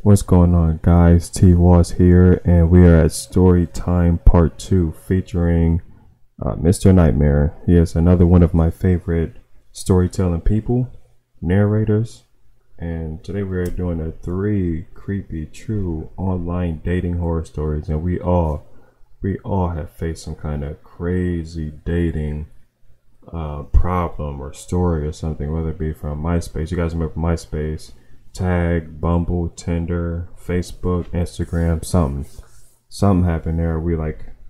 What's going on, guys? T Was here, and we are at Story Time Part 2 featuring Mr. Nightmare. He is another one of my favorite storytelling people, narrators, and today we are doing a 3 creepy true online dating horror stories, and we all have faced some kind of crazy dating problem or story or something, whether it be from MySpace. You guys remember MySpace? Tag, Bumble, Tinder, Facebook, Instagram, something happened there. We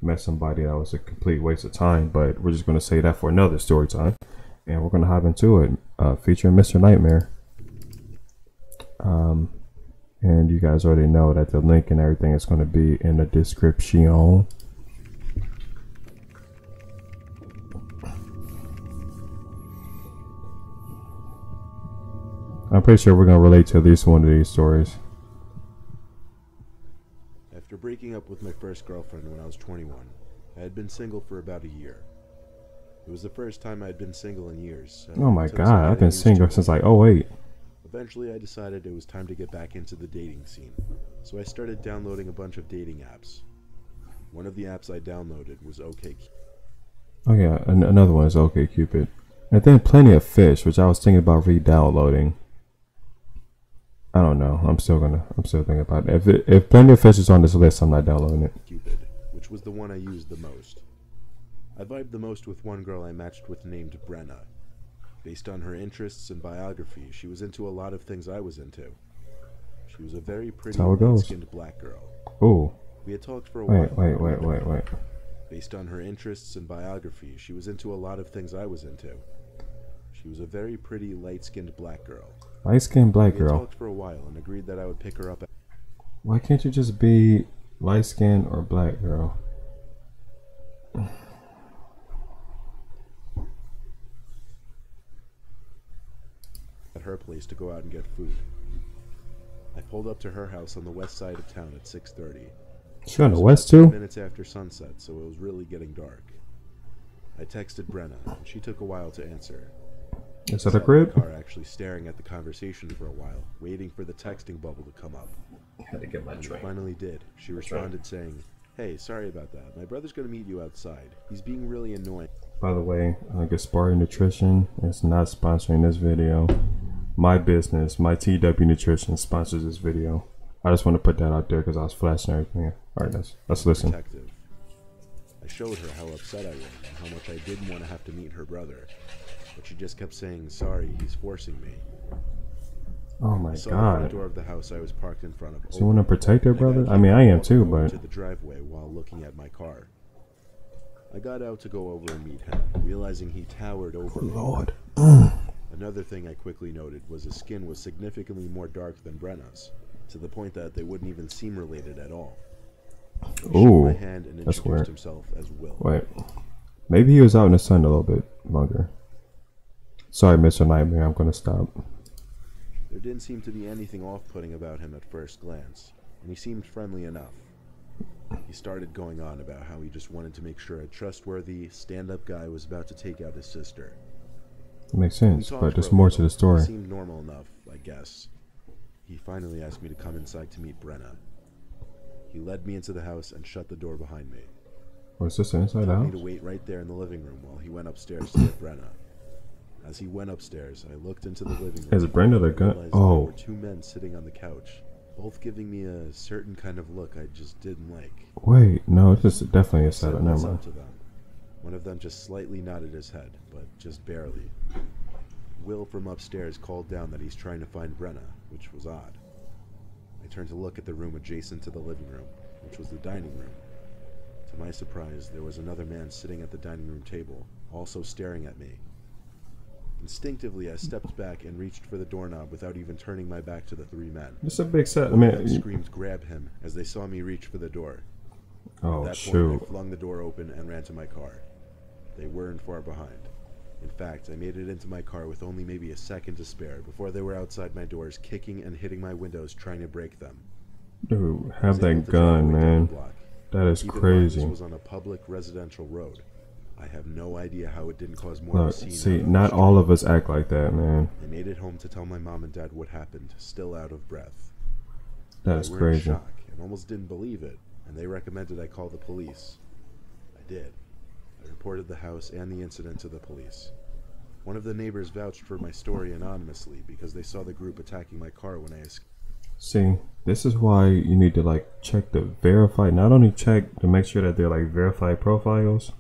met somebody that was a complete waste of time, but we're just gonna say that for another story time, and we're gonna hop into it, featuring Mr. Nightmare. And you guys already know that the link and everything is gonna be in the description. I'm pretty sure we're going to relate to at least one of these stories. After breaking up with my first girlfriend when I was 21, I had been single for about a year. It was the first time I had been single in years. So oh my god, I've been single since like '08. Eventually I decided it was time to get back into the dating scene, so I started downloading a bunch of dating apps. One of the apps I downloaded was OkCupid. Oh yeah, another one is OkCupid. And then Plenty of Fish, which I was thinking about re-downloading. I don't know. I'm still thinking about it. If Plenty of Fish is on this list, I'm not downloading it. Cupid, which was the one I used the most. I vibed the most with one girl I matched with named Brenna. Based on her interests and biography, she was into a lot of things I was into. She was a very pretty, light-skinned black girl. Ooh. We had talked for a while. Wait. Based on her interests and biography, she was into a lot of things I was into. She was a very pretty, light-skinned black girl. Light-skinned black girl. We talked for a while and agreed that I would pick her up. Why can't you just be light-skinned or black girl? At her place to go out and get food. I pulled up to her house on the west side of town at 6:30. She on the west too? 10 minutes after sunset, so it was really getting dark. I texted Brenna, and she took a while to answer. Is that a crib? Car actually staring at the conversation for a while, waiting for the texting bubble to come up. I had to get my drink. Finally did. She responded saying, "Hey, sorry about that. My brother's gonna meet you outside. He's being really annoying." By the way, Gaspari Nutrition is not sponsoring this video. My business, my TW Nutrition, sponsors this video. I just want to put that out there because I was flashing everything. Alright, let's listen. Detective. I showed her how upset I was and how much I didn't want to have to meet her brother. But she just kept saying, "Sorry, he's forcing me." Oh my I saw god. the front door of the house I was parked in front of. So you want to protect her brother? I mean, I am too, but... to the driveway while looking at my car. I got out to go over and meet him, realizing he towered over me. Lord. Another thing I quickly noted was his skin was significantly more dark than Brenna's, to the point that they wouldn't even seem related at all. He shook my hand and introduced himself as Will. Wait. Maybe he was out in the sun a little bit longer. Sorry, Mr. Nightmare, I'm gonna stop. There didn't seem to be anything off-putting about him at first glance, and he seemed friendly enough. He started going on about how he just wanted to make sure a trustworthy, stand-up guy was about to take out his sister. It makes sense, but there's more to the story. It seemed normal enough, I guess. He finally asked me to come inside to meet Brenna. He led me into the house and shut the door behind me. Was this inside He out? told me to wait right there in the living room while he went upstairs to get Brenna. As he went upstairs, I looked into the living room. Is Brenda the gun? Oh. There were two men sitting on the couch, both giving me a certain kind of look I just didn't like. Wait, no, this is definitely a setup. Never mind. One of them just slightly nodded his head, but just barely. Will from upstairs called down that he's trying to find Brenna, which was odd. I turned to look at the room adjacent to the living room, which was the dining room. To my surprise, there was another man sitting at the dining room table, also staring at me. Instinctively, I stepped back and reached for the doorknob without even turning my back to the three men. This is a big set. I mean, screamed, "Grab him," as they saw me reach for the door. Oh, at that shoot. point, I flung the door open and ran to my car. They weren't far behind. In fact, I made it into my car with only maybe a second to spare before they were outside my doors, kicking and hitting my windows, trying to break them. Dude, have that gun, man. That is crazy. This was on a public residential road. I have no idea how it didn't cause more of a scene. See, not all of us act like that, man. I made it home to tell my mom and dad what happened, still out of breath. That is They were in crazy. shock and almost didn't believe it, and they recommended I call the police. I did. I reported the house and the incident to the police. One of the neighbors vouched for my story anonymously because they saw the group attacking my car when I escaped. See, this is why you need to like check the verify. Not only check to make sure that they're like verified profiles,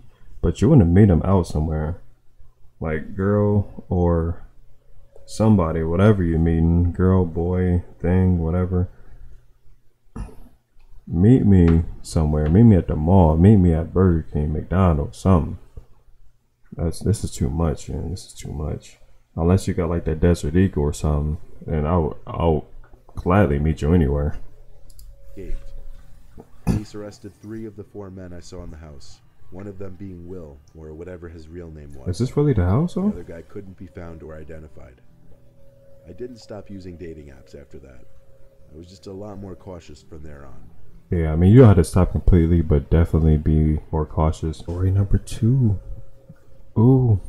but you want to meet them out somewhere, like girl or somebody, whatever you're meeting, girl, boy, thing, whatever. Meet me somewhere. Meet me at the mall. Meet me at Burger King, McDonald's, something. This is too much, man. This is too much. Unless you got like that Desert Eagle or something, then I'll gladly meet you anywhere. Police arrested 3 of the 4 men I saw in the house. One of them being Will, or whatever his real name was. Is this really the house, The though? other guy couldn't be found or identified. I didn't stop using dating apps after that. I was just a lot more cautious from there on. Yeah, I mean, you don't have to stop completely, but definitely be more cautious. Story number 2. Ooh.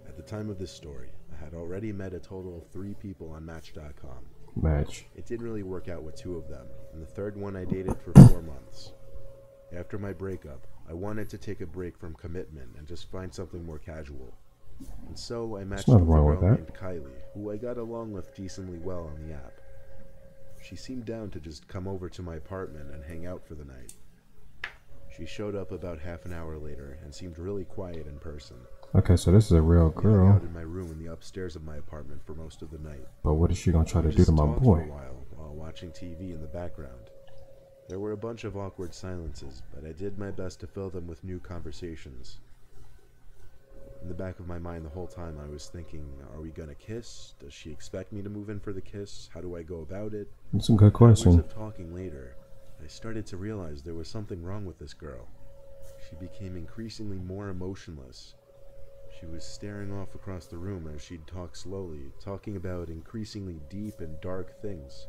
At the time of this story, I had already met a total of 3 people on Match.com. Match. It didn't really work out with 2 of them, and the third one I dated for 4 months. After my breakup, I wanted to take a break from commitment and just find something more casual. And so I matched with a nothing wrong girl with that. named Kylie, who I got along with decently well on the app. She seemed down to just come over to my apartment and hang out for the night. She showed up about half an hour later and seemed really quiet in person. Okay, so this is a real We hung girl. out in my room in the upstairs of my apartment for most of the night. But what is she gonna try to We do to just my talked for a boy? while watching TV in the background. There were a bunch of awkward silences, but I did my best to fill them with new conversations. In the back of my mind the whole time I was thinking, are we gonna kiss? Does she expect me to move in for the kiss? How do I go about it? That's a good Hours question. of talking later, I started to realize there was something wrong with this girl. She became increasingly more emotionless. She was staring off across the room as she'd talk slowly, talking about increasingly deep and dark things.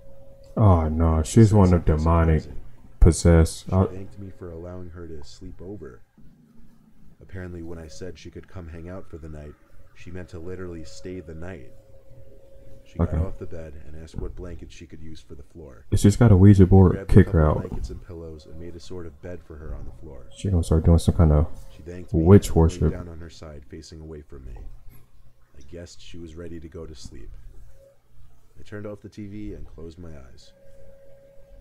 Oh no, she's one of Something demonic, surprising. possessed. She thanked me for allowing her to sleep over. Apparently, when I said she could come hang out for the night, she meant to literally stay the night. She got Okay. off the bed and asked what blankets she could use for the floor. If she's got a Ouija board, Grabbed a kick couple her out. blankets and pillows and made a sort of bed for her on the floor. She gonna start doing some kind of She thanked me witch and laid worship. down on her side, facing away from me. I guessed she was ready to go to sleep. I turned off the TV and closed my eyes.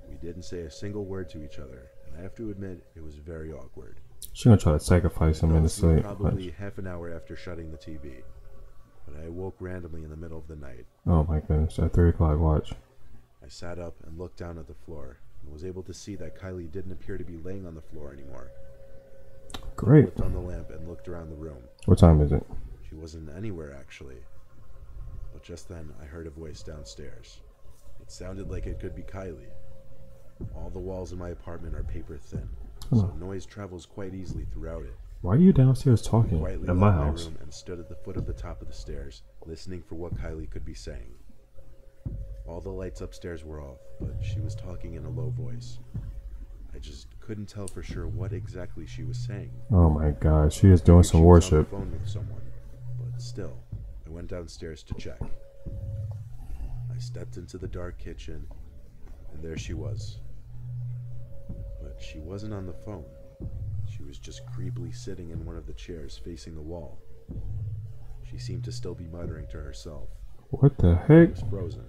We didn't say a single word to each other, and I have to admit it was very awkward. She gonna try to sacrifice him in the sleep. Probably half an hour after shutting the TV, but I awoke randomly in the middle of the night. Oh my goodness, at 3 o'clock watch. I sat up and looked down at the floor and was able to see that Kylie didn't appear to be laying on the floor anymore. I Great. flipped on the lamp and looked around the room. What time is it? She wasn't anywhere, actually. But just then, I heard a voice downstairs. It sounded like it could be Kylie. All the walls in my apartment are paper thin, so noise travels quite easily throughout it. Why are you downstairs talking Quietly in my left my house? room and stood at the foot of the top of the stairs, listening for what Kylie could be saying. All the lights upstairs were off, but she was talking in a low voice. I just couldn't tell for sure what exactly she was saying. Oh my god, she is doing She some was on the worship. phone with someone, but still, I went downstairs to check. I stepped into the dark kitchen, and there she was. But she wasn't on the phone. She was just creepily sitting in one of the chairs facing the wall. She seemed to still be muttering to herself. What the I heck? was frozen.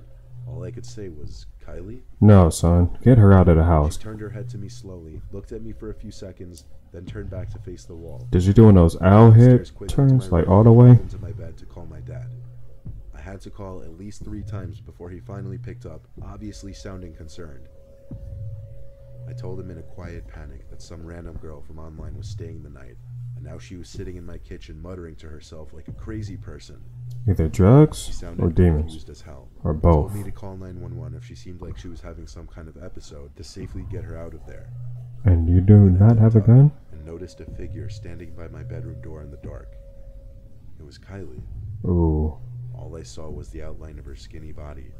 All I could say was, Kylie? No, son. Get her out of the She house. turned her head to me slowly, looked at me for a few seconds, then turned back to face the wall. Did you doing those owl head Upstairs quickly to turns my like room all the and way? went into my bed to call my dad. I had to call at least 3 times before he finally picked up, obviously sounding concerned. I told him in a quiet panic that some random girl from online was staying the night, and now she was sitting in my kitchen muttering to herself like a crazy person. Either She drugs sounded or demons. confused as hell. Or Told both. me to call 911 if she seemed like she was having some kind of episode to safely get her out of there. And you do not have a gun? And noticed a figure standing by my bedroom door in the dark. It was Kylie. Ooh. All I saw was the outline of her skinny body.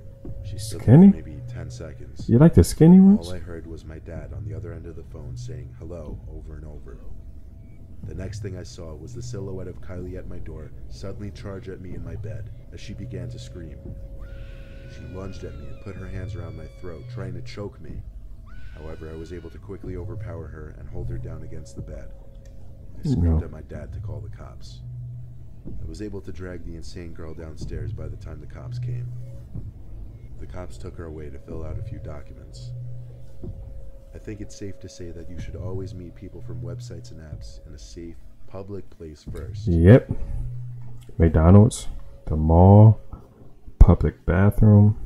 She stood Skinny? there for maybe 10 seconds. You like the skinny ones? All I heard was my dad on the other end of the phone saying hello over and over. The next thing I saw was the silhouette of Kylie at my door suddenly charge at me in my bed as she began to scream. She lunged at me and put her hands around my throat, trying to choke me. However, I was able to quickly overpower her and hold her down against the bed. I screamed at my dad to call the cops. I was able to drag the insane girl downstairs by the time the cops came. The cops took her away to fill out a few documents. I think it's safe to say that you should always meet people from websites and apps in a safe, public place first. Yep. McDonald's, the mall, public bathroom.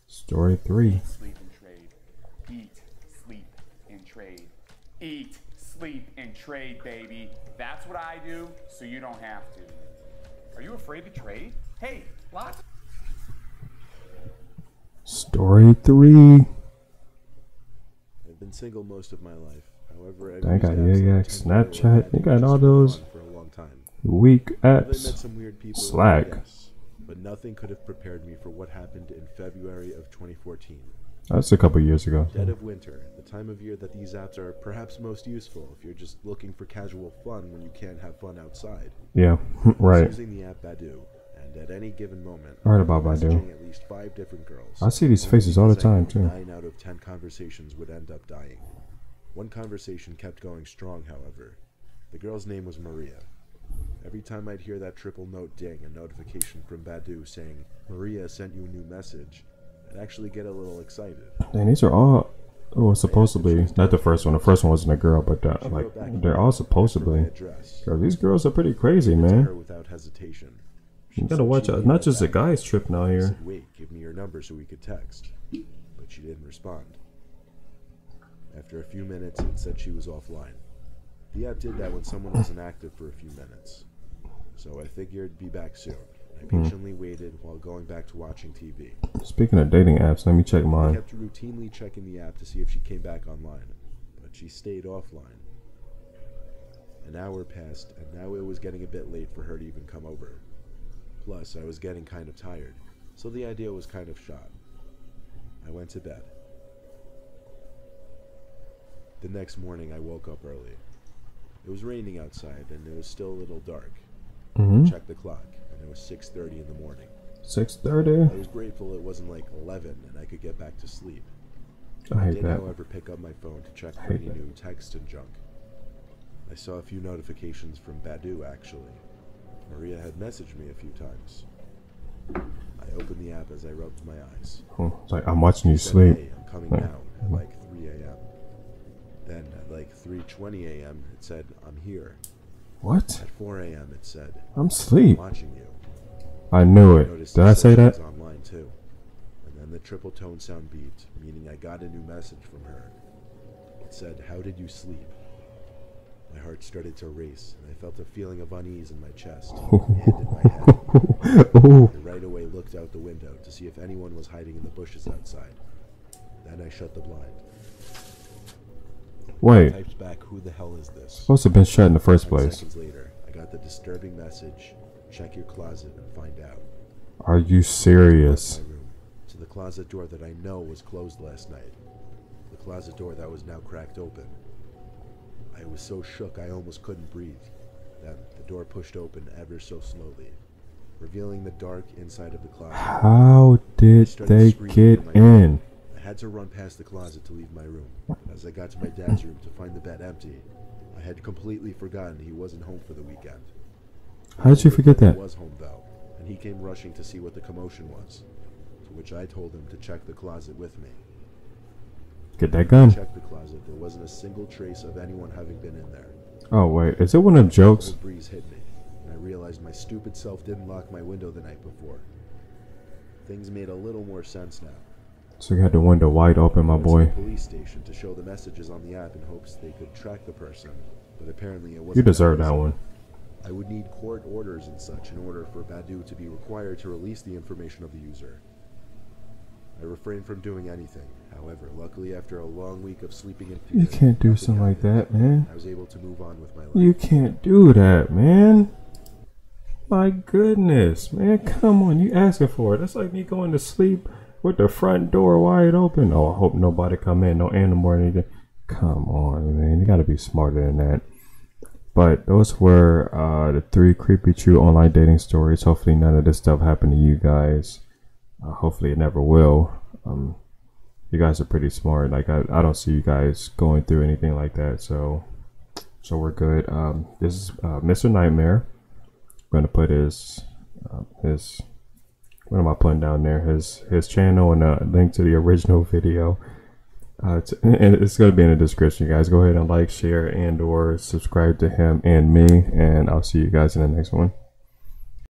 Story 3. Sleep and trade. Eat, sleep, and trade. Eat, sleep, and trade, baby. That's what I do, so you don't have to. Are you afraid to trade? Hey, lots. Story 3. I've been single most of my life. However, I got Snapchat. You got all for those a long time. weak I've met apps. some weird people, Slack. yes, but nothing could have prepared me for what happened in February of 2014. That's a couple years ago. Dead of winter, the time of year that these apps are perhaps most useful if you're just looking for casual fun when you can't have fun outside. Yeah, I was right. using the app Badoo, and at any given moment, I heard about I'm Badoo. messaging at least 5 different girls. I see these faces all the time, too. 9 out of 10 conversations would end up dying. One conversation kept going strong, however. The girl's name was Maria. Every time I'd hear that triple note ding, a notification from Badoo saying, "Maria sent you a new message," I'd actually get a little excited. And these are all, supposedly, not the first one. The first one wasn't a girl, but She like, wrote back and they're all asked for my supposedly. address. Girl, these girls are pretty crazy, I gave it to her man. without hesitation. She You gotta said watch she'd out. be Not right just the back. guys tripping out I here. said, "Wait, give me your number so we could text." But she didn't respond. After a few minutes, it said she was offline. The app did that when someone wasn't active for a few minutes. So I figured it'd be back soon. I patiently waited while going back to watching TV. Speaking of dating apps, let me check I mine. kept routinely checking the app to see if she came back online, but she stayed offline. An hour passed, and now it was getting a bit late for her to even come over. Plus, I was getting kind of tired, so the idea was kind of shot. I went to bed. The next morning, I woke up early. It was raining outside, and it was still a little dark. I checked the clock, and it was 6:30 in the morning. 6:30. I was grateful it wasn't like 11 and I could get back to sleep. I I hate did, that. however, pick up my phone to check for hate any that. new text and junk. I saw a few notifications from Badoo, actually. Maria had messaged me a few times. I opened the app as I rubbed my eyes. Oh, it's like I'm watching you It said, sleep. "Hey, I'm coming Like- now," at like 3 a.m. Then at like 3:20 a.m. it said, "I'm here." What? At 4 a.m. it said, I'm asleep. "Watching you." I knew it. Noticed Did it I said say she that? was online too. And then the triple tone sound beeped, meaning I got a new message from her. It said, "How did you sleep?" My heart started to race, and I felt a feeling of unease in my chest and in my head. Oh, I right away looked out the window to see if anyone was hiding in the bushes outside. Then I shut the blind. I wait. typed back, "Who the hell is this?" Supposed to have been shut in the first 10 place. seconds later, I got the disturbing message, "Check your closet and find out." Are you serious? My room, to the closet door that I know was closed last night. The closet door that was now cracked open. I was so shook I almost couldn't breathe. Then the door pushed open ever so slowly, revealing the dark inside of the closet. How did they get in? I had to run past the closet to leave my room. As I got to my dad's room to find the bed empty, I had completely forgotten he wasn't home for the weekend. How did you forget He that? was home though, and he came rushing to see what the commotion was, to which I told him to check the closet with me. Get that I gun. checked the closet. There wasn't a single trace of anyone having been in there. Oh wait, is it one of them A jokes? cold breeze hit me, and I realized my stupid self didn't lock my window the night before. Things made a little more sense now. So you had the window wide open, my I went to boy. the police station to show the messages on the app in hopes they could track the person, but apparently it wasn't. You deserve easy. that one. I would need court orders and such in order for Badoo to be required to release the information of the user. I refrained from doing anything. However, luckily after a long week of sleeping in fear, You can't do nothing something like happened. that, man. I was able to move on with my life. You can't do that, man. My goodness, man. Come on, you asking for it. That's like me going to sleep with the front door wide open. Oh, I hope nobody come in, no animal or anything. Come on, man. You gotta be smarter than that. But those were the 3 creepy true online dating stories. Hopefully none of this stuff happened to you guys. Hopefully it never will. You guys are pretty smart. Like I don't see you guys going through anything like that. So we're good. This is Mr. Nightmare. I'm gonna put his what am I putting down there? His channel and a link to the original video. And it's going to be in the description, guys. Go ahead and like, share, and or subscribe to him and me, and I'll see you guys in the next one.